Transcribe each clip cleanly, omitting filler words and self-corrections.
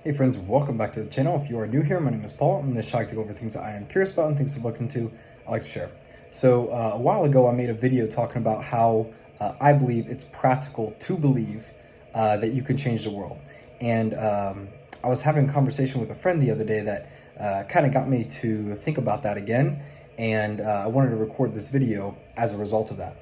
Hey friends, welcome back to the channel. If you are new here, my name is Paul. I'm this shy to go over things that I am curious about and things to look into. I like to share. So a while ago, I made a video talking about how I believe it's practical to believe that you can change the world. And I was having a conversation with a friend the other day that kind of got me to think about that again. And I wanted to record this video as a result of that.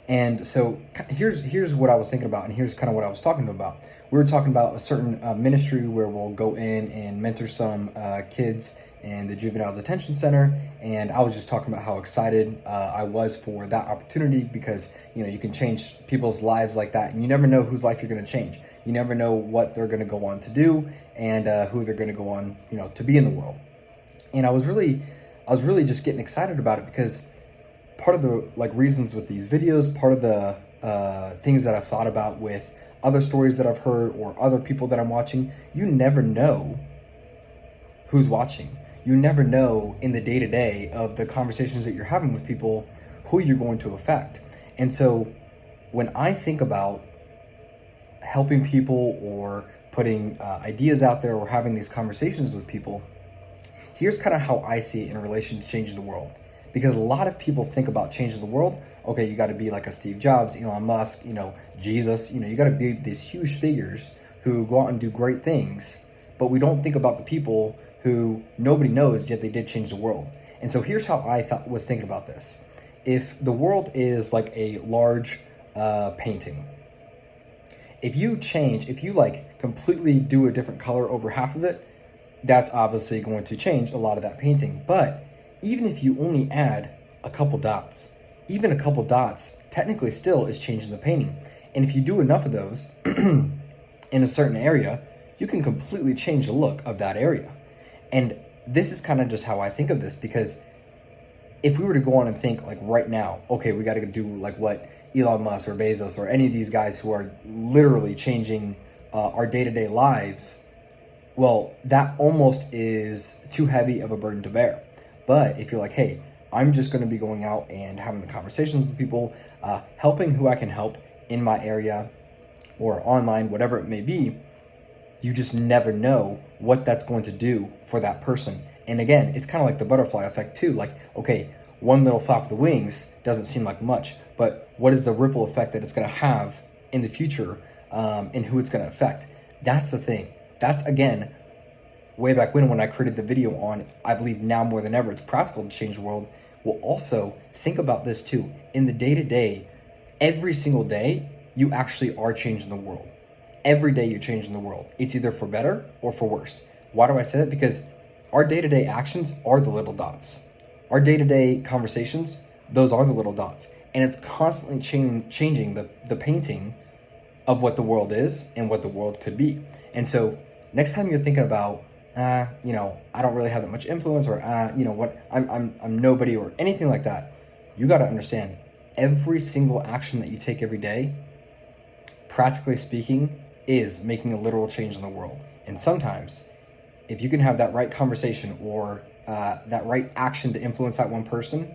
And so here's what I was thinking about, and here's kind of what I was talking about. We were talking about a certain ministry where we'll go in and mentor some kids in the juvenile detention center, and I was just talking about how excited I was for that opportunity because you can change people's lives like that, and you never know whose life you're going to change. You never know what they're going to go on to do and who they're going to go on to be in the world. And I was really just getting excited about it because part of the reasons with these videos, part of the things that I've thought about with other stories that I've heard or other people that I'm watching, you never know who's watching. You never know in the day-to-day of the conversations that you're having with people who you're going to affect. And so when I think about helping people or putting ideas out there or having these conversations with people, here's kind of how I see it in relation to changing the world. Because a lot of people think about changing the world. Okay, you got to be like a Steve Jobs, Elon Musk, Jesus. You got to be these huge figures who go out and do great things. But we don't think about the people who nobody knows yet they did change the world. And so here's how I was thinking about this. If the world is like a large painting, if you completely do a different color over half of it, that's obviously going to change a lot of that painting. But even if you only add a couple dots, even a couple dots technically still is changing the painting. And if you do enough of those in a certain area, you can completely change the look of that area. And this is kind of just how I think of this, because if we were to go on and think like right now, okay, we got to do like what Elon Musk or Bezos or any of these guys who are literally changing our day-to-day lives, well, that almost is too heavy of a burden to bear. But if you're like, hey, I'm just going to be going out and having the conversations with people, helping who I can help in my area or online, whatever it may be, you just never know what that's going to do for that person. And again, it's kind of like the butterfly effect too. Like, okay, one little flap of the wings doesn't seem like much, but what is the ripple effect that it's going to have in the future and who it's going to affect? That's the thing. That's, again, way back when I created the video on, I believe now more than ever, it's practical to change the world. We'll also think about this too. In the day-to-day, every single day, you actually are changing the world. Every day you're changing the world. It's either for better or for worse. Why do I say that? Because our day-to-day actions are the little dots. Our day-to-day conversations, those are the little dots. And it's constantly changing the painting of what the world is and what the world could be. And so next time you're thinking about, I don't really have that much influence, or I'm nobody, or anything like that, you got to understand every single action that you take every day, practically speaking, is making a literal change in the world. And sometimes if you can have that right conversation or that right action to influence that one person,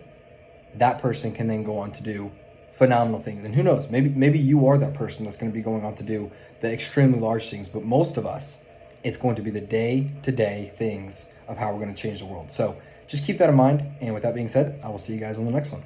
that person can then go on to do phenomenal things. And who knows, maybe you are that person that's going to be going on to do the extremely large things. But most of us, it's going to be the day-to-day things of how we're going to change the world. So just keep that in mind. And with that being said, I will see you guys on the next one.